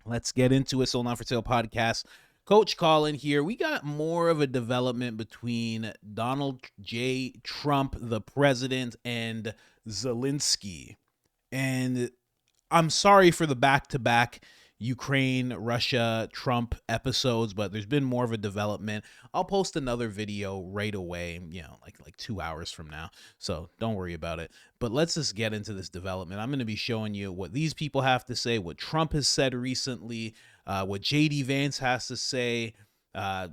Let's get into it. Sold Not For Sale podcast. Coach Colin here. We got more of a development between Donald J. Trump, the president, and Zelensky. And I'm sorry for the back-to-back Ukraine, Russia, Trump episodes, but there's been more of a development. I'll post another video right away, like 2 hours from now. So don't worry about it. But let's just get into this development. I'm going to be showing you what these people have to say, what Trump has said recently, what JD Vance has to say,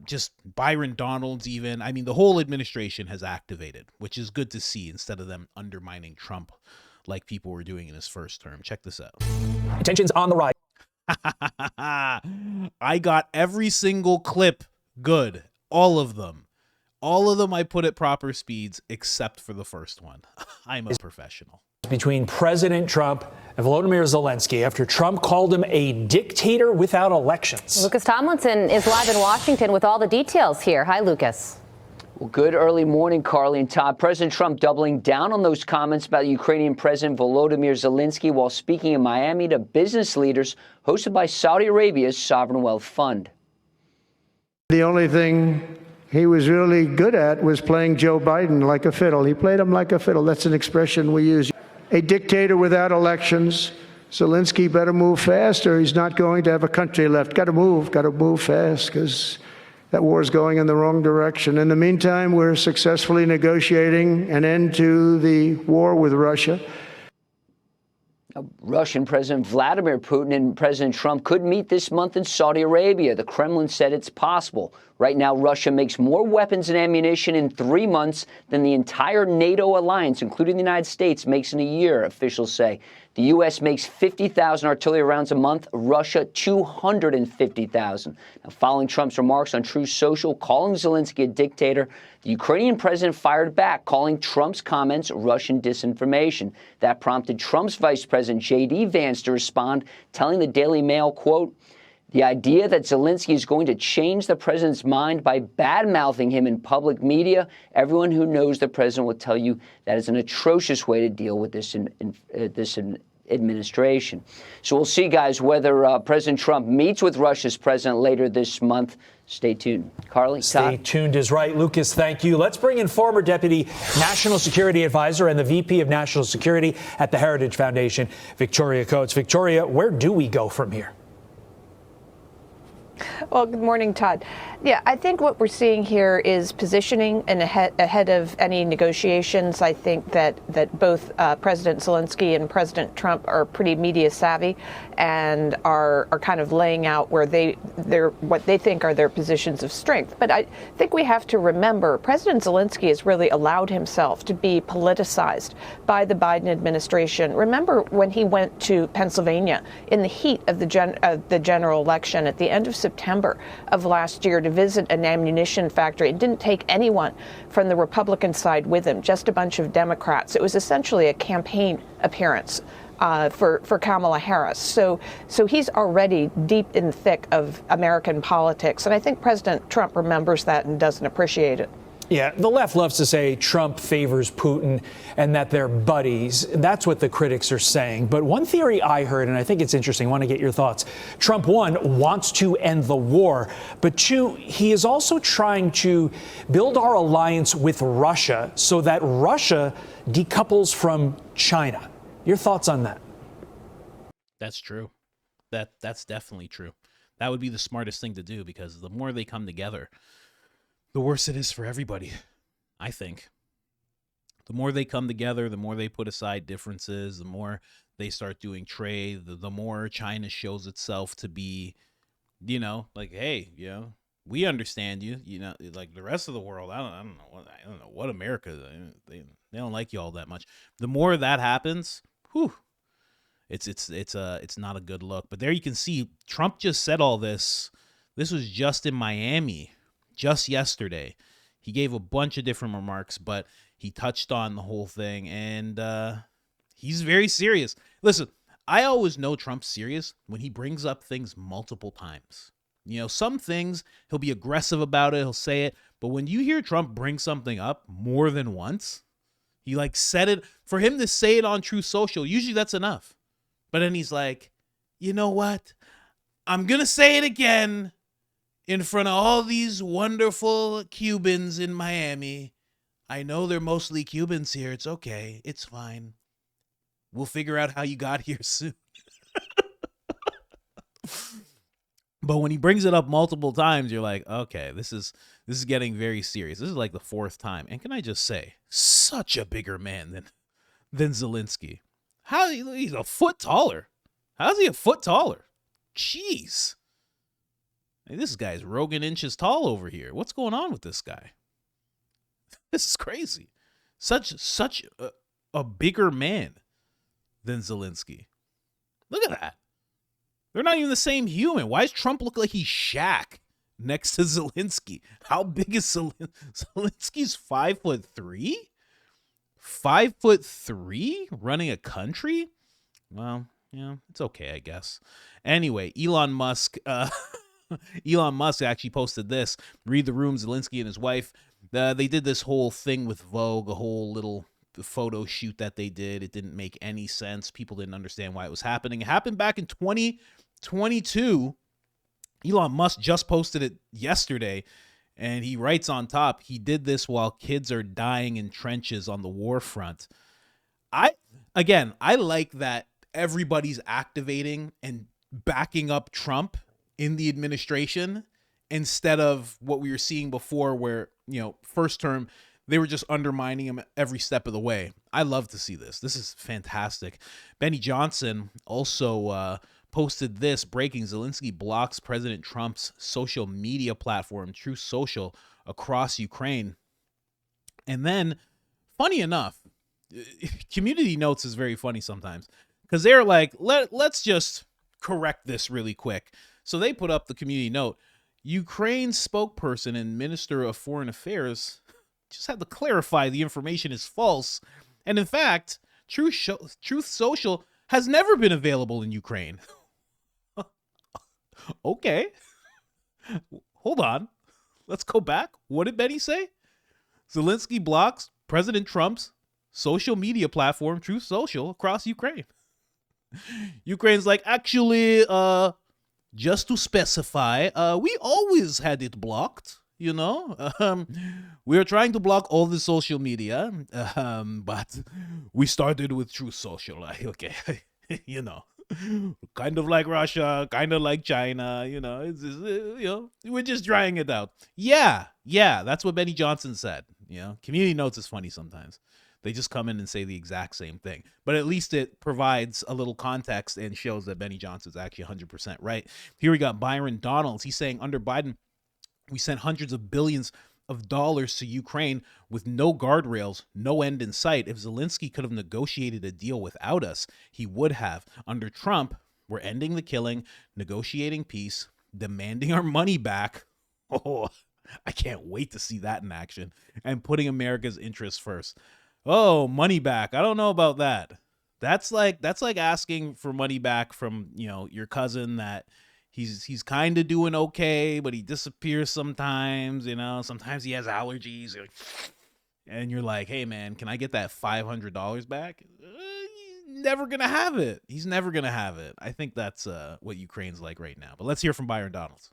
just Byron Donalds even. I mean, the whole administration has activated, which is good to see instead of them undermining Trump like people were doing in his first term. Check this out. Tensions on the rise. I got every single clip good. All of them. All of them I put at proper speeds except for the first one. I'm a professional. Between President Trump and Volodymyr Zelensky after Trump called him a dictator without elections. Lucas Tomlinson is live in Washington with all the details here. Hi, Lucas. Well, good early morning, Carly and Todd. President Trump doubling down on those comments about Ukrainian President Volodymyr Zelensky while speaking in Miami to business leaders hosted by Saudi Arabia's Sovereign Wealth Fund. The only thing he was really good at was playing Joe Biden like a fiddle. He played him like a fiddle. That's an expression we use. A dictator without elections. Zelensky better move fast or he's not going to have a country left. Got to move fast because that war is going in the wrong direction. In the meantime, we're successfully negotiating an end to the war with Russia. Russian President Vladimir Putin and President Trump could meet this month in Saudi Arabia. The Kremlin said it's possible. Right now, Russia makes more weapons and ammunition in 3 months than the entire NATO alliance, including the United States, makes in a year, officials say. The U.S. makes 50,000 artillery rounds a month, Russia 250,000. Now, following Trump's remarks on Truth Social calling Zelensky a dictator, the Ukrainian president fired back, calling Trump's comments Russian disinformation. That prompted Trump's Vice President JD Vance to respond, telling the Daily Mail, quote, "The idea that Zelensky is going to change the president's mind by bad-mouthing him in public media, everyone who knows the president will tell you that is an atrocious way to deal with this administration." So we'll see, guys, whether President Trump meets with Russia's president later this month. Stay tuned. Carly, Stay tuned is right. Lucas, thank you. Let's bring in former Deputy National Security Advisor and the VP of National Security at the Heritage Foundation, Victoria Coates. Victoria, where do we go from here? Well, good morning, Todd. Yeah, I think what we're seeing here is positioning and ahead of any negotiations. I think that both President Zelensky and President Trump are pretty media savvy and are kind of laying out where what they think are their positions of strength. But I think we have to remember President Zelensky has really allowed himself to be politicized by the Biden administration. Remember when he went to Pennsylvania in the heat of the general election at the end of September of last year to visit an ammunition factory. It didn't take anyone from the Republican side with him, just a bunch of Democrats. It was essentially a campaign appearance for Kamala Harris. So he's already deep in the thick of American politics. And I think President Trump remembers that and doesn't appreciate it. Yeah, the left loves to say Trump favors Putin and that they're buddies. That's what the critics are saying. But one theory I heard, and I think it's interesting, I want to get your thoughts. Trump, one, wants to end the war. But two, he is also trying to build our alliance with Russia so that Russia decouples from China. Your thoughts on that? That's true. That's definitely true. That would be the smartest thing to do because the more they come together, the worse it is for everybody, I think. The more they come together, the more they put aside differences, the more they start doing trade, the more China shows itself to be, like, hey, we understand you, like the rest of the world. I don't know what America, they don't like you all that much. The more that happens, it's not a good look. But there you can see Trump just said all this. This was just in Miami. Just yesterday, he gave a bunch of different remarks, but he touched on the whole thing, and he's very serious. Listen, I always know Trump's serious when he brings up things multiple times. Some things he'll be aggressive about it, he'll say it, but when you hear Trump bring something up more than once, he said it, for him to say it on Truth Social, usually that's enough. But then he's like, you know what? I'm going to say it again in front of all these wonderful Cubans in Miami. I know they're mostly Cubans here. It's okay. It's fine. We'll figure out how you got here soon. But when he brings it up multiple times, you're like, okay, this is getting very serious. This is like the fourth time. And can I just say, such a bigger man than Zelensky. How he's a foot taller. How's he a foot taller? Jeez. Hey, this guy's Rogan inches tall over here. What's going on with this guy? This is crazy. Such a bigger man than Zelensky. Look at that. They're not even the same human. Why does Trump look like he's Shaq next to Zelensky? How big is Zelensky's 5'3"? 5'3" running a country? Well, yeah, it's okay, I guess. Anyway, Elon Musk actually posted this. Read the room, Zelensky and his wife. They did this whole thing with Vogue, a whole little photo shoot that they did. It didn't make any sense. People didn't understand why it was happening. It happened back in 2022. Elon Musk just posted it yesterday, and he writes on top, he did this while kids are dying in trenches on the war front. I like that everybody's activating and backing up Trump in the administration instead of what we were seeing before where, first term, they were just undermining him every step of the way. I love to see this. This is fantastic. Benny Johnson also posted this, breaking: Zelensky blocks President Trump's social media platform, Truth Social, across Ukraine. And then, funny enough, community notes is very funny sometimes because they're like, let's just correct this really quick. So they put up the community note. Ukraine's spokesperson and Minister of Foreign Affairs just had to clarify the information is false. And in fact, Truth Social has never been available in Ukraine. Okay. Hold on. Let's go back. What did Benny say? Zelensky blocks President Trump's social media platform, Truth Social, across Ukraine. Ukraine's like, actually, just to specify, we always had it blocked. We were trying to block all the social media, but we started with Truth Social. Like, okay, kind of like Russia, kind of like China. We're just trying it out. Yeah, that's what Benny Johnson said. Community notes is funny sometimes. They just come in and say the exact same thing. But at least it provides a little context and shows that Benny Johnson's actually 100% right. Here we got Byron Donalds. He's saying under Biden, we sent hundreds of billions of dollars to Ukraine with no guardrails, no end in sight. If Zelensky could have negotiated a deal without us, he would have. Under Trump, we're ending the killing, negotiating peace, demanding our money back. Oh, I can't wait to see that in action. And putting America's interests first. Oh, money back. I don't know about that. That's like asking for money back from, your cousin that he's kind of doing okay, but he disappears sometimes, sometimes he has allergies. And you're like, hey man, can I get that $500 back? He's never going to have it. He's never going to have it. I think that's what Ukraine's like right now. But let's hear from Byron Donalds.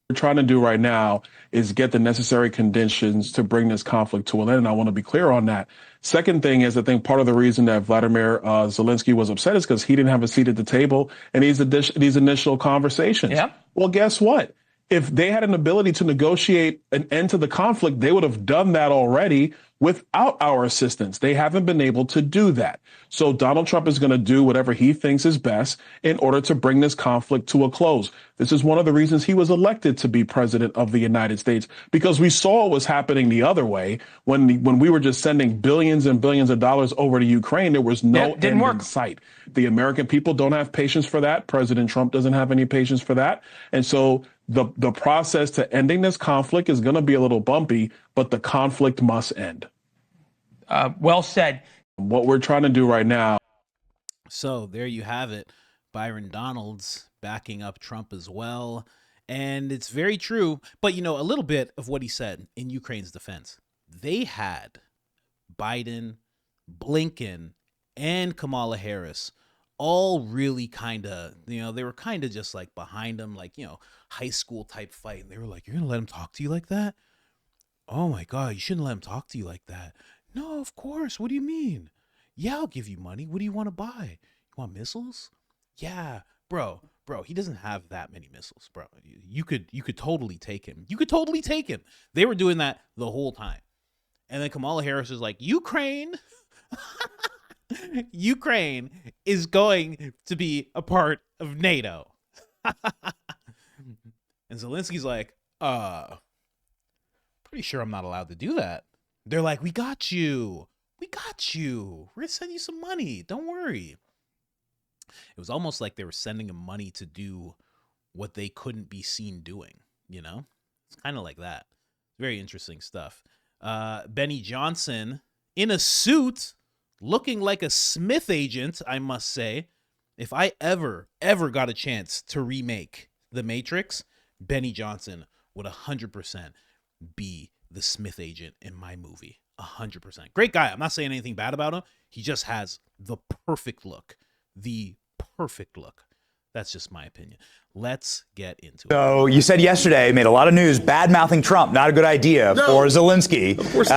We're trying to do right now is get the necessary conditions to bring this conflict to an end. And I want to be clear on that. Second thing is, I think part of the reason that Vladimir Zelensky was upset is because he didn't have a seat at the table in these initial conversations. Yeah. Well, guess what? If they had an ability to negotiate an end to the conflict, they would have done that already without our assistance. They haven't been able to do that. So Donald Trump is going to do whatever he thinks is best in order to bring this conflict to a close. This is one of the reasons he was elected to be president of the United States, because we saw what was happening the other way when we were just sending billions and billions of dollars over to Ukraine. There was no end in sight. The American people don't have patience for that. President Trump doesn't have any patience for that. And so the process to ending this conflict is going to be a little bumpy, but the conflict must end. Well said. What we're trying to do right now. So there you have it. Byron Donalds backing up Trump as well. And it's very true. But, a little bit of what he said in Ukraine's defense. They had Biden, Blinken, and Kamala Harris all really kind of, they were kind of just like behind him, like, high school type fight. And they were like, you're going to let him talk to you like that? Oh my God, you shouldn't let him talk to you like that. No, of course. What do you mean? Yeah, I'll give you money. What do you want to buy? You want missiles? Yeah, bro, he doesn't have that many missiles, bro. You could totally take him. You could totally take him. They were doing that the whole time. And then Kamala Harris is like, Ukraine is going to be a part of NATO. And Zelensky's like, pretty sure I'm not allowed to do that. They're like, we got you. We're going to send you some money. Don't worry. It was almost like they were sending him money to do what they couldn't be seen doing, It's kind of like that. Very interesting stuff. Benny Johnson in a suit, looking like a Smith agent, I must say. If I ever got a chance to remake The Matrix, Benny Johnson would 100% be the Smith agent in my movie. 100%. Great guy. I'm not saying anything bad about him. He just has the perfect look. That's just my opinion. Let's get into it. So you said yesterday, made a lot of news, bad-mouthing Trump, not a good idea for Zelensky. Of course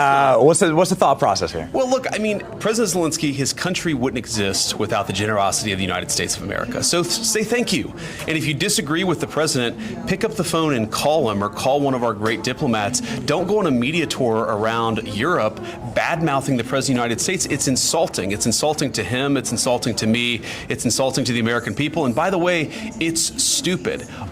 what's the thought process here? Well, look, I mean, President Zelensky, his country wouldn't exist without the generosity of the United States of America. So say thank you. And if you disagree with the president, pick up the phone and call him or call one of our great diplomats. Don't go on a media tour around Europe bad-mouthing the president of the United States. It's insulting. It's insulting to him. It's insulting to me. It's insulting to the American people. And by the way, it's stupid.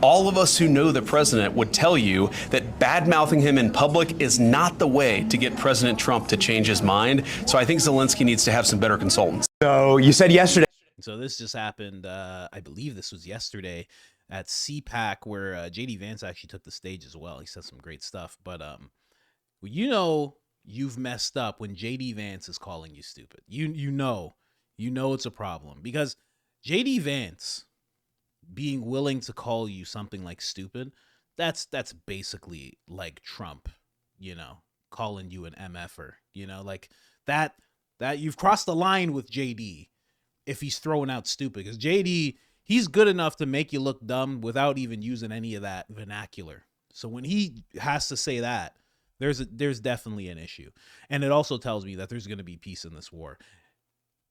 All of us who know the president would tell you that bad-mouthing him in public is not the way to get President Trump to change his mind. So I think Zelensky needs to have some better consultants. So you said yesterday. So this just happened, I believe this was yesterday at CPAC, where JD Vance actually took the stage as well. He said some great stuff. But you've messed up when JD Vance is calling you stupid. You know it's a problem, because JD Vance being willing to call you something like stupid, that's basically like Trump, calling you an MFer, like that you've crossed the line with JD if he's throwing out stupid, because JD, he's good enough to make you look dumb without even using any of that vernacular. So when he has to say that, there's definitely an issue. And it also tells me that there's going to be peace in this war.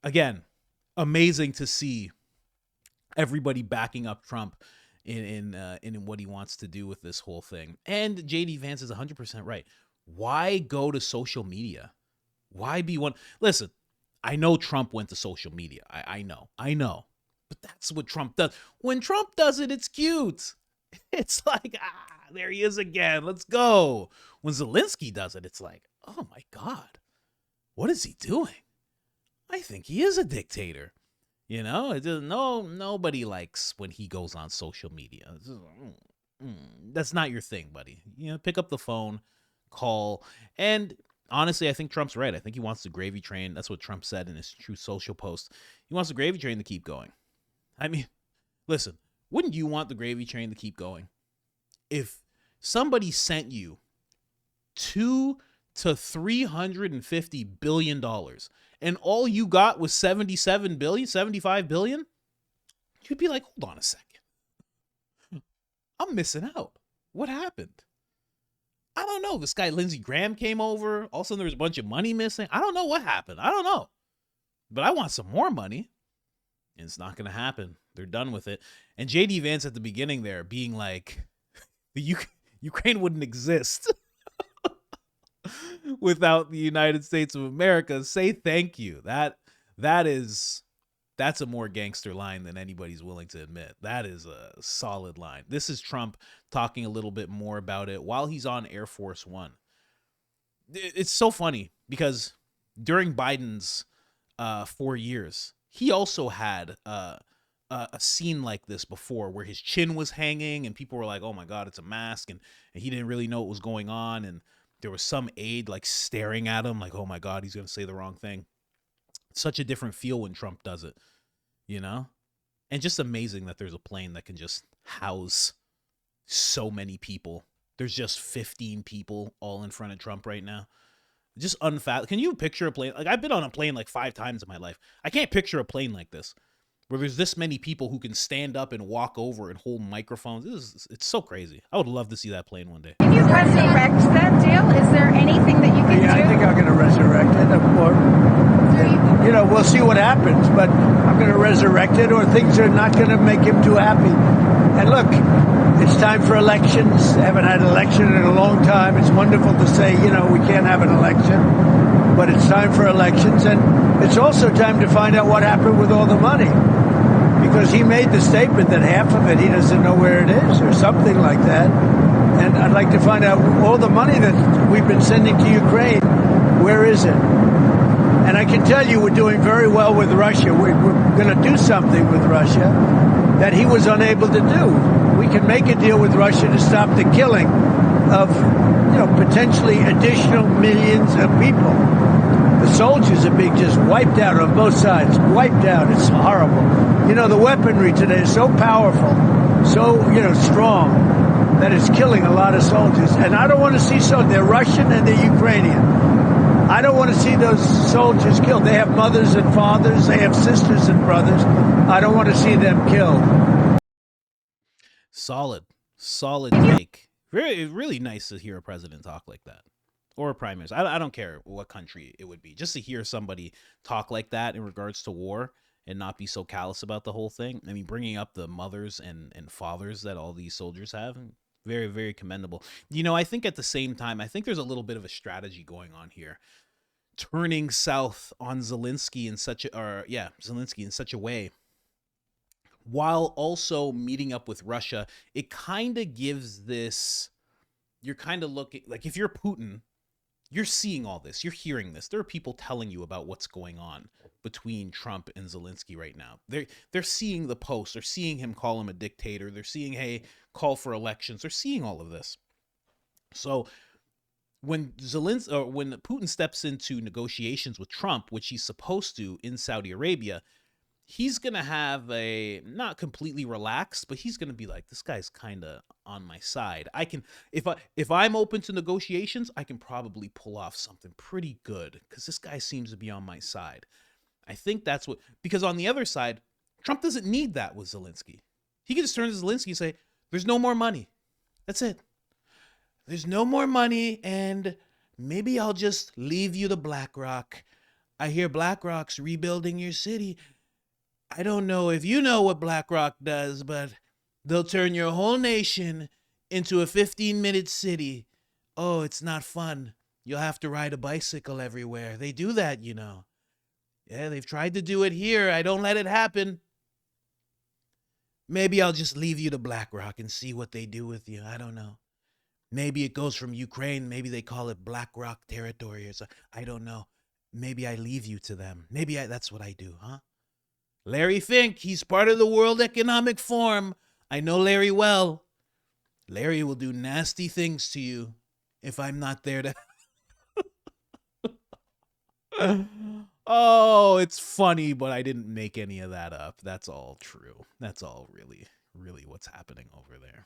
Again, amazing to see everybody backing up Trump in what he wants to do with this whole thing. And JD Vance is 100% right. Why go to social media? Why be one? Listen, I know Trump went to social media. I know. But that's what Trump does. When Trump does it, it's cute. It's like, there he is again. Let's go. When Zelensky does it, it's like, oh my God, what is he doing? I think he is a dictator. Nobody likes when he goes on social media. That's not your thing, buddy. Pick up the phone, call. And honestly, I think Trump's right. I think he wants the gravy train. That's what Trump said in his Truth Social post. He wants the gravy train to keep going. I mean, listen, wouldn't you want the gravy train to keep going? If somebody sent you $200 to $350 billion and all you got was 75 billion, you'd be like, hold on a second. I'm missing out. What happened? I don't know. This guy, Lindsey Graham, came over. All of a sudden, there was a bunch of money missing. I don't know what happened. I don't know. But I want some more money. And it's not going to happen. They're done with it. And JD Vance at the beginning there being like, Ukraine wouldn't exist without the United States of America. Say thank you. That's a more gangster line than anybody's willing to admit. That is a solid line. This is Trump talking a little bit more about it while he's on Air Force One. It's so funny because during Biden's 4 years, he also had a scene like this before where his chin was hanging and people were like, oh my God, it's a mask. And he didn't really know what was going on. And there was some aide like staring at him like, oh my God, he's going to say the wrong thing. Such a different feel when Trump does it, and just amazing that there's a plane that can just house so many people. There's just 15 people all in front of Trump right now. Just unfathomable. Can you picture a plane? Like, I've been on a plane like 5 times in my life. I can't picture a plane like this. where there's this many people who can stand up and walk over and hold microphones. It's so crazy. I would love to see that plane one day. Can you resurrect that deal? Is there anything that you can do? I think I'm going to resurrect it. You know, we'll see what happens, but I'm going to resurrect it, or things are not going to make him too happy. And look, it's time for elections. Haven't had an election in a long time. It's wonderful to say, you know, we can't have an election, but it's time for elections. And it's also time to find out what happened with all the money, because he made the statement that half of it he doesn't know where it is, or something like that. And I'd like to find out all the money that we've been sending to Ukraine, where is it? And I can tell you we're doing very well with Russia. We're going to do something with Russia that he was unable to do. We can make a deal with Russia to stop the killing of, you know, potentially additional millions of people. The soldiers are being just wiped out on both sides, wiped out. It's horrible. You know, the weaponry today is so powerful, so, you know, strong, that it's killing a lot of soldiers. And I don't want to see so. They're Russian and they're Ukrainian. I don't want to see those soldiers killed. They have mothers and fathers. They have sisters and brothers. I don't want to see them killed. Solid take. Really nice to hear a president talk like that, or a prime minister. I don't care what country it would be. Just to hear somebody talk like that in regards to war and not be so callous about the whole thing. I mean, bringing up the mothers and fathers that all these soldiers have, very, very commendable. You know, I think at the same time, I think there's a little bit of a strategy going on here, turning south on Zelensky in such a way, while also meeting up with Russia. It kind of gives this, you're kind of looking, like if you're Putin, you're seeing all this, you're hearing this. There are people telling you about what's going on between Trump and Zelensky right now. They're seeing the posts, they're seeing him call him a dictator, they're seeing, hey, call for elections, they're seeing all of this. So when Putin steps into negotiations with Trump, which he's supposed to in Saudi Arabia, he's going to have a, not completely relaxed, but he's going to be like, this guy's kind of on my side. I can, if I'm open to negotiations, I can probably pull off something pretty good because this guy seems to be on my side. I think that's what, because on the other side, Trump doesn't need that with Zelensky. He can just turn to Zelensky and say, there's no more money. That's it. There's no more money, and maybe I'll just leave you to BlackRock. I hear BlackRock's rebuilding your city. I don't know if you know what BlackRock does, but they'll turn your whole nation into a 15-minute city. Oh, it's not fun. You'll have to ride a bicycle everywhere. They do that, you know. Yeah, they've tried to do it here. I don't let it happen. Maybe I'll just leave you to BlackRock and see what they do with you. I don't know. Maybe it goes from Ukraine. Maybe they call it BlackRock territory or so. I don't know. Maybe I leave you to them. That's what I do, huh? Larry Fink, he's part of the World Economic Forum. I know Larry well. Larry will do nasty things to you if I'm not there to... Oh, it's funny, but I didn't make any of that up. That's all true. That's all really what's happening over there.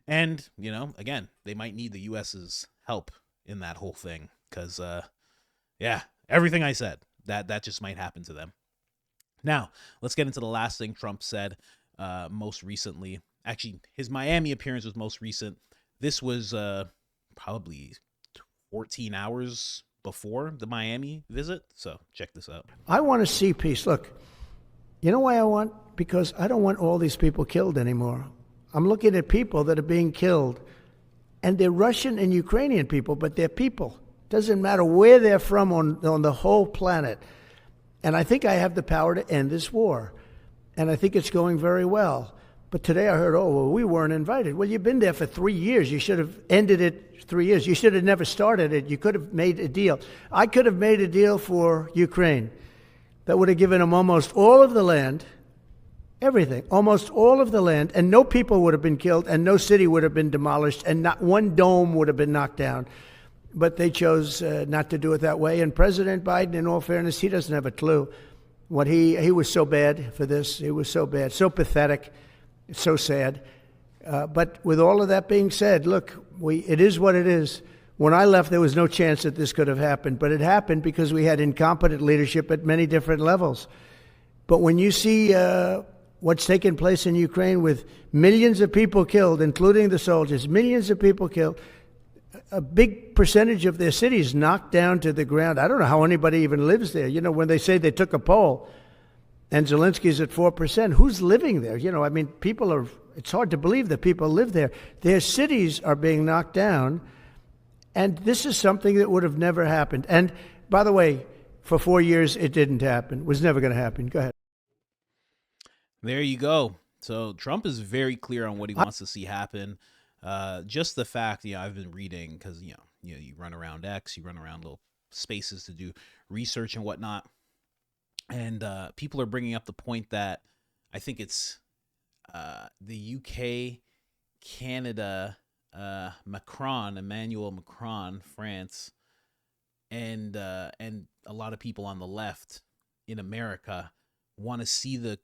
And, you know, again, they might need the U.S.'s help in that whole thing because, yeah, everything I said, that just might happen to them. Now, let's get into the last thing Trump said most recently. Actually, his Miami appearance was most recent. This was probably 14 hours before the Miami visit. So check this out. I want to see peace. Look, you know why I want? Because I don't want all these people killed anymore. I'm looking at people that are being killed, and they're Russian and Ukrainian people, but they're people. Doesn't matter where they're from on the whole planet. And I think I have the power to end this war. And I think it's going very well. But today I heard, we weren't invited. Well, you've been there for 3 years. You should have ended it 3 years. You should have never started it. You could have made a deal. I could have made a deal for Ukraine that would have given them almost all of the land, everything, almost all of the land, and no people would have been killed, and no city would have been demolished, and not one dome would have been knocked down. But they chose not to do it that way. And President Biden, in all fairness, he doesn't have a clue. What he was so bad for this. He was so bad, so pathetic. It's so sad. But with all of that being said, look, it is what it is. When I left, there was no chance that this could have happened, but it happened because we had incompetent leadership at many different levels. But when you see what's taken place in Ukraine with millions of people killed, including the soldiers, millions of people killed, a big percentage of their cities knocked down to the ground. I don't know how anybody even lives there. You know, when they say they took a poll and Zelensky's at 4%, who's living there? You know, I mean, it's hard to believe that people live there. Their cities are being knocked down. And this is something that would have never happened. And by the way, for 4 years, it didn't happen. It was never going to happen. Go ahead. There you go. So Trump is very clear on what he wants to see happen. Just the fact, I've been reading because, you run around X, you run around little spaces to do research and whatnot. And people are bringing up the point that I think it's the UK, Canada, Emmanuel Macron, France, and a lot of people on the left in America want to see the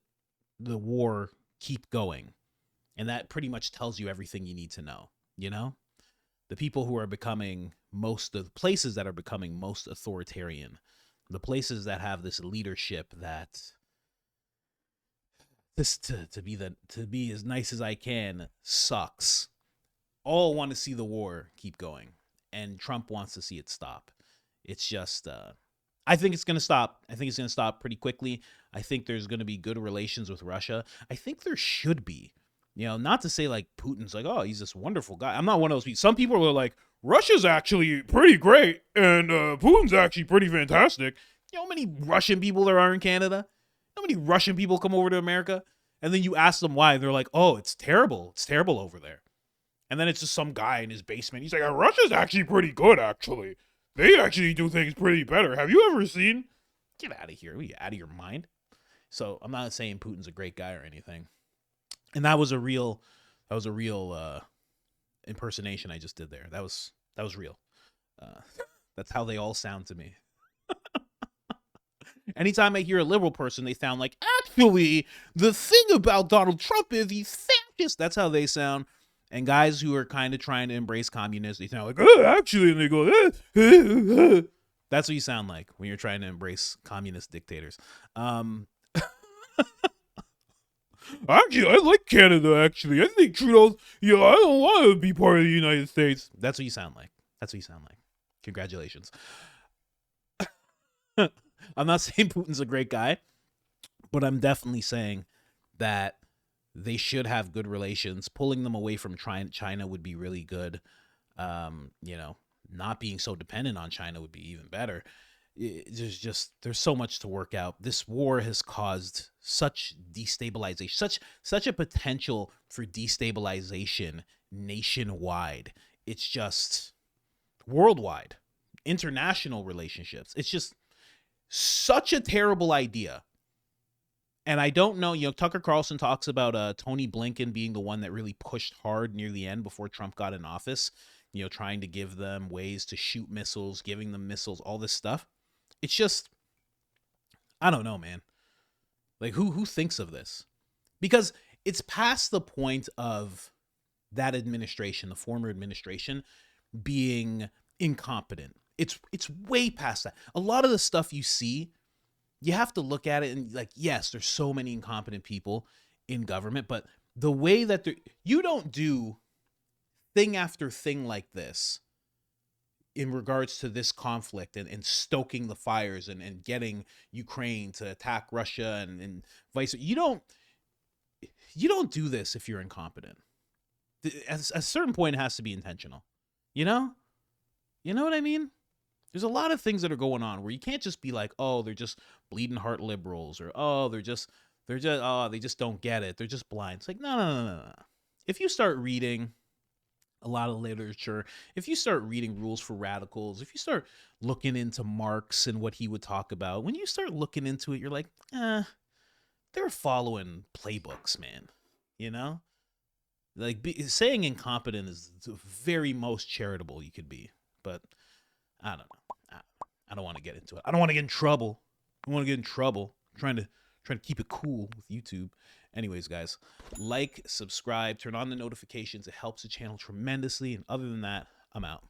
war keep going. And that pretty much tells you everything you need to know, The people who are becoming the places that are becoming most authoritarian, the places that have this leadership that this to be as nice as I can sucks. All want to see the war keep going, and Trump wants to see it stop. It's just, I think it's going to stop. I think it's going to stop pretty quickly. I think there's going to be good relations with Russia. I think there should be, not to say like Putin's like, oh, he's this wonderful guy. I'm not one of those people. Some people are like, Russia's actually pretty great, and Putin's actually pretty fantastic. You know how many Russian people there are in Canada? How many Russian people come over to America? And then you ask them why, and they're like, oh, it's terrible. It's terrible over there. And then it's just some guy in his basement. He's like, Russia's actually pretty good, actually. They actually do things pretty better. Have you ever seen? Get out of here. Are you out of your mind? So I'm not saying Putin's a great guy or anything. And that was a real impersonation I just did there. That was real. That's how they all sound to me. Anytime I hear a liberal person, they sound like, actually, the thing about Donald Trump is he's fascist. That's how they sound. And guys who are kind of trying to embrace communists, they sound like, actually, and they go, That's what you sound like when you're trying to embrace communist dictators. Actually, I like Canada, actually. I think Trudeau's, I don't want to be part of the United States. That's what you sound like. Congratulations. I'm not saying Putin's a great guy, but I'm definitely saying that they should have good relations. Pulling them away from China would be really good. Not being so dependent on China would be even better. There's so much to work out. This war has caused such destabilization, such a potential for destabilization nationwide. It's just worldwide, international relationships. It's just such a terrible idea. And I don't know, Tucker Carlson talks about Tony Blinken being the one that really pushed hard near the end before Trump got in office, trying to give them ways to shoot missiles, giving them missiles, all this stuff. It's just, I don't know, man. Like, who thinks of this? Because it's past the point of that administration, the former administration, being incompetent. It's way past that. A lot of the stuff you see, you have to look at it and like, yes, there's so many incompetent people in government, but the way that you don't do thing after thing like this in regards to this conflict and stoking the fires and getting Ukraine to attack Russia and vice versa. You don't do this if you're incompetent. At a certain point, it has to be intentional. You know what I mean? There's a lot of things that are going on where you can't just be like, oh, they're just bleeding heart liberals, or oh, they just don't get it. They're just blind. It's like, no. If you start reading a lot of literature, if you start reading Rules for Radicals, if you start looking into Marx and what he would talk about, when you start looking into it, you're like, they're following playbooks, man. Like saying incompetent is the very most charitable you could be, but I don't know. I don't want to get into it. I don't want to get in trouble. I want to get in trouble trying to keep it cool with YouTube. Anyways, guys, like, subscribe, turn on the notifications. It helps the channel tremendously. And other than that, I'm out.